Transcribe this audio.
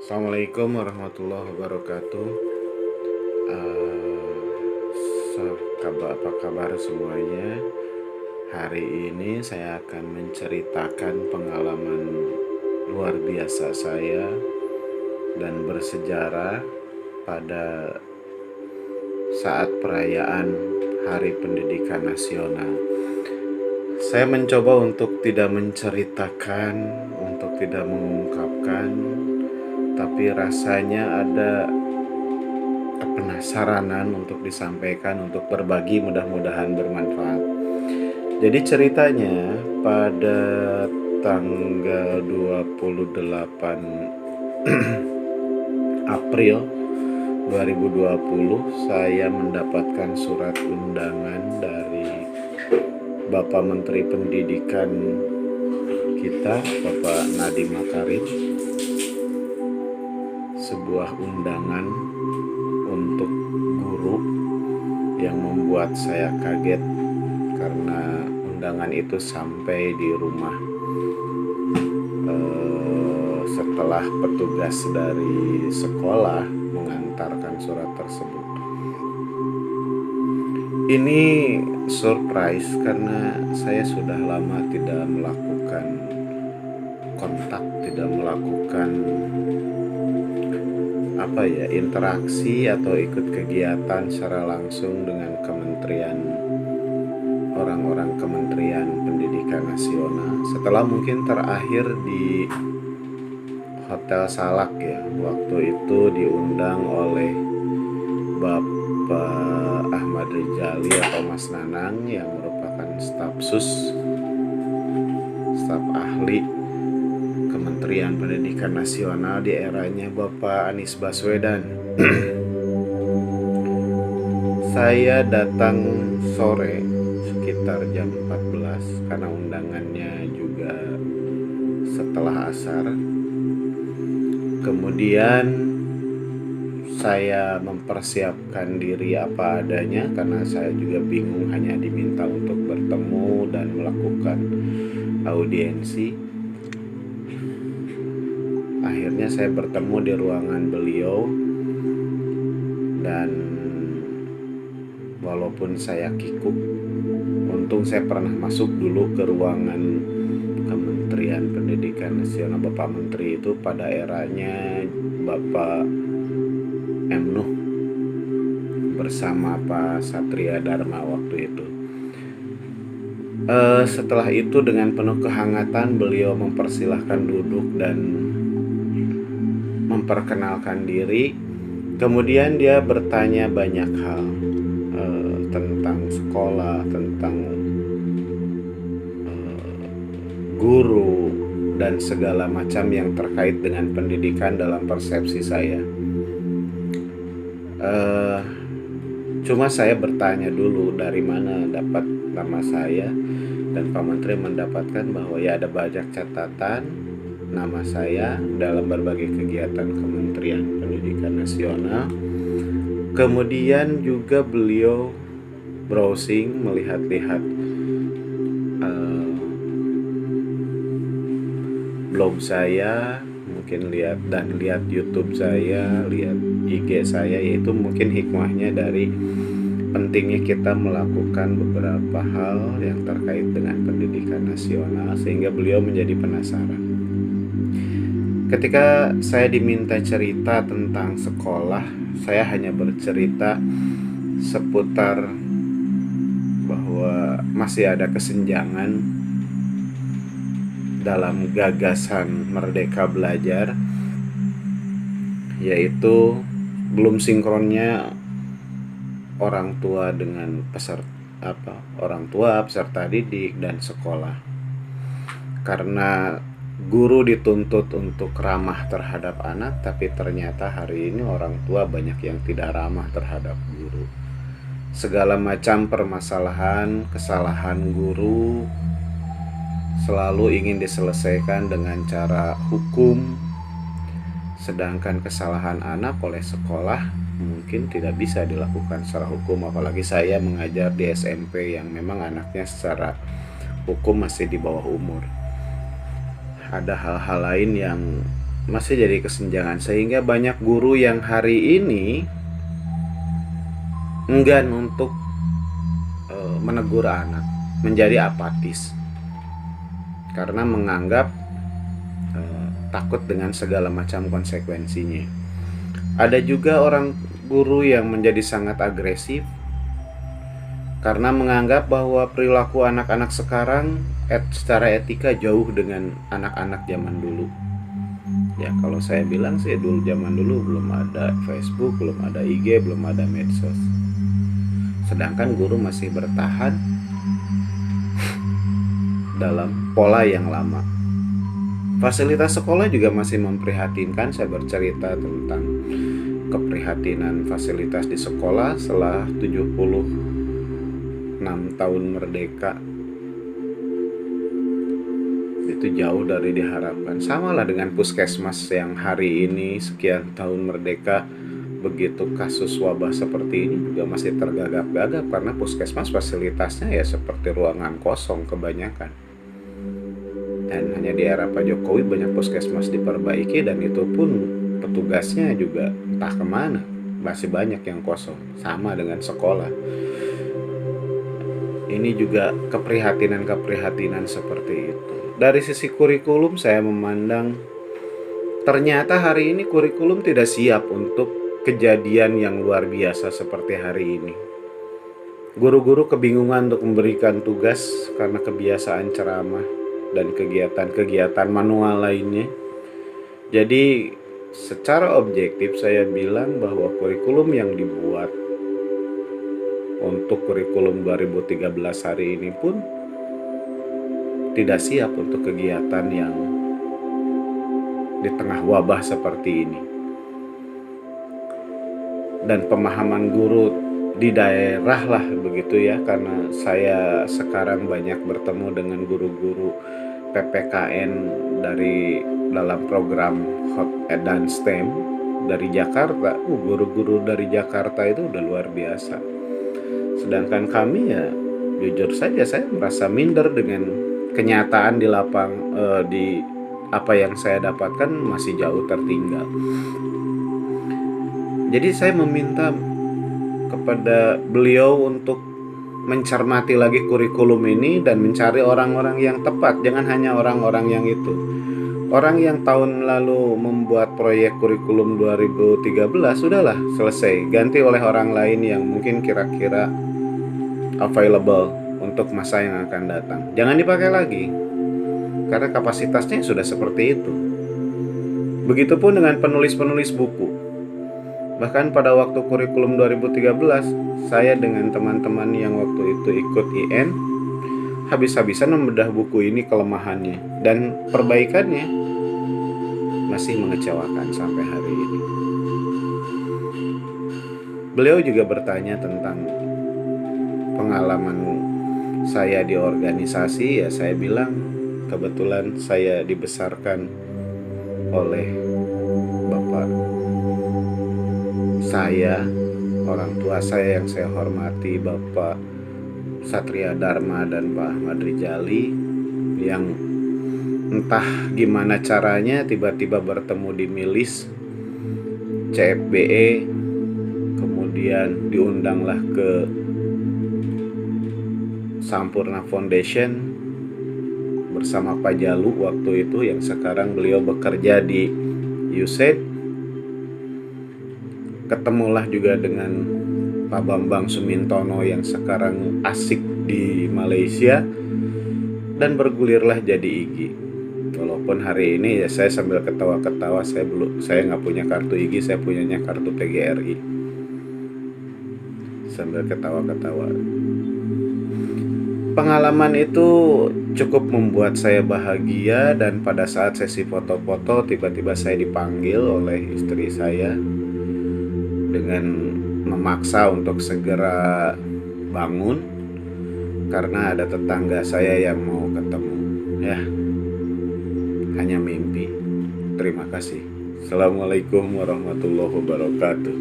Assalamualaikum warahmatullahi wabarakatuh. Apa kabar semuanya? Hari ini saya akan menceritakan pengalaman luar biasa saya dan bersejarah pada saat perayaan Hari Pendidikan Nasional. Saya mencoba untuk tidak menceritakan, untuk tidak mengungkapkan, tapi rasanya ada penasaranan untuk disampaikan, untuk berbagi, mudah-mudahan bermanfaat. Jadi ceritanya pada tanggal 28 April 2020 saya mendapatkan surat undangan dari Bapak Menteri Pendidikan kita, Bapak Nadiem Makarim, sebuah undangan untuk guru yang membuat saya kaget karena undangan itu sampai di rumah setelah petugas dari sekolah mengantarkan surat tersebut. Ini surprise karena saya sudah lama tidak melakukan kontak, tidak melakukan interaksi atau ikut kegiatan secara langsung dengan orang-orang Kementerian Pendidikan Nasional. Setelah mungkin terakhir di Hotel Salak ya, waktu itu diundang oleh Bapak Ahmad Rijali atau Mas Nanang yang merupakan staf ahli Kementerian Pendidikan Nasional di eranya Bapak Anies Baswedan. Saya datang sore sekitar jam 14 karena undangannya juga setelah asar. Kemudian saya mempersiapkan diri apa adanya karena saya juga bingung, hanya diminta untuk bertemu dan melakukan audiensi. Akhirnya saya bertemu di ruangan beliau dan walaupun saya kikuk, untung saya pernah masuk dulu ke ruangan Kementerian Pendidikan Nasional. Bapak Menteri itu pada eranya Bapak M. Nuh bersama Pak Satria Dharma waktu itu. Setelah itu dengan penuh kehangatan beliau mempersilahkan duduk dan memperkenalkan diri. Kemudian dia bertanya banyak hal tentang sekolah, tentang guru, dan segala macam yang terkait dengan pendidikan dalam persepsi saya. Cuma saya bertanya dulu dari mana dapat nama saya, dan Pak Menteri mendapatkan bahwa ya ada banyak catatan nama saya dalam berbagai kegiatan Kementerian Pendidikan Nasional. Kemudian juga beliau browsing, melihat-lihat blog saya, mungkin lihat YouTube saya, lihat IG saya, yaitu mungkin hikmahnya dari pentingnya kita melakukan beberapa hal yang terkait dengan pendidikan nasional, sehingga beliau menjadi penasaran. Ketika saya diminta cerita tentang sekolah, saya hanya bercerita seputar bahwa masih ada kesenjangan dalam gagasan Merdeka Belajar, yaitu belum sinkronnya orang tua dengan peserta didik dan sekolah. Karena guru dituntut untuk ramah terhadap anak, tapi ternyata hari ini orang tua banyak yang tidak ramah terhadap guru. Segala macam permasalahan, kesalahan guru selalu ingin diselesaikan dengan cara hukum, sedangkan kesalahan anak oleh sekolah mungkin tidak bisa dilakukan secara hukum. Apalagi saya mengajar di SMP yang memang anaknya secara hukum masih di bawah umur. Ada hal-hal lain yang masih jadi kesenjangan, sehingga banyak guru yang hari ini enggan untuk menegur anak, menjadi apatis karena menganggap takut dengan segala macam konsekuensinya. Ada juga orang guru yang menjadi sangat agresif karena menganggap bahwa perilaku anak-anak sekarang secara etika jauh dengan anak-anak zaman dulu. Ya kalau saya bilang sih, dulu zaman dulu belum ada Facebook, belum ada IG, belum ada medsos. Sedangkan guru masih bertahan dalam pola yang lama. Fasilitas sekolah juga masih memprihatinkan. Saya bercerita tentang keprihatinan fasilitas di sekolah setelah 76 tahun merdeka. Itu jauh dari diharapkan. Samalah dengan puskesmas yang hari ini sekian tahun merdeka, begitu kasus wabah seperti ini juga masih tergagap-gagap karena puskesmas fasilitasnya ya seperti ruangan kosong kebanyakan. Dan hanya di era Pak Jokowi banyak puskesmas diperbaiki, dan itu pun petugasnya juga entah kemana, masih banyak yang kosong. Sama dengan sekolah. Ini juga keprihatinan seperti itu. Dari sisi kurikulum saya memandang ternyata hari ini kurikulum tidak siap untuk kejadian yang luar biasa seperti hari ini. Guru-guru kebingungan untuk memberikan tugas karena kebiasaan ceramah dan kegiatan-kegiatan manual lainnya. Jadi secara objektif saya bilang bahwa kurikulum yang dibuat untuk kurikulum 2013 hari ini pun tidak siap untuk kegiatan yang di tengah wabah seperti ini. Dan pemahaman guru di daerah lah begitu ya, karena saya sekarang banyak bertemu dengan guru-guru PPKN dari dalam program Hot dan STEM dari Jakarta. Guru-guru dari Jakarta itu udah luar biasa. Sedangkan kami ya jujur saja saya merasa minder dengan kenyataan di di apa yang saya dapatkan masih jauh tertinggal. Jadi saya meminta kepada beliau untuk mencermati lagi kurikulum ini dan mencari orang-orang yang tepat, jangan hanya orang-orang yang itu. Orang yang tahun lalu membuat proyek kurikulum 2013 sudahlah selesai, ganti oleh orang lain yang mungkin kira-kira available untuk masa yang akan datang. Jangan dipakai lagi karena kapasitasnya sudah seperti itu. Begitupun dengan penulis-penulis buku. Bahkan pada waktu kurikulum 2013, saya dengan teman-teman yang waktu itu ikut IN habis-habisan membedah buku ini kelemahannya, dan perbaikannya masih mengecewakan sampai hari ini. Beliau juga bertanya tentang pengalaman saya di organisasi. Ya saya bilang kebetulan saya dibesarkan oleh bapak saya, orang tua saya yang saya hormati, Bapak Satria Dharma dan Pak Ahmad Rijali, yang entah gimana caranya tiba-tiba bertemu di Milis CFBE, kemudian diundanglah ke Sampurna Foundation bersama Pak Jalu waktu itu, yang sekarang beliau bekerja di USAID. Ketemulah juga dengan Pak Bambang Sumintono yang sekarang asik di Malaysia, dan bergulirlah jadi IGI. Walaupun hari ini ya saya sambil ketawa-ketawa, saya nggak punya kartu IGI, saya punyanya kartu PGRI. Sambil ketawa-ketawa. Pengalaman itu cukup membuat saya bahagia, dan pada saat sesi foto-foto tiba-tiba saya dipanggil oleh istri saya dengan memaksa untuk segera bangun karena ada tetangga saya yang mau ketemu. Ya, hanya mimpi. Terima kasih. Assalamualaikum warahmatullahi wabarakatuh.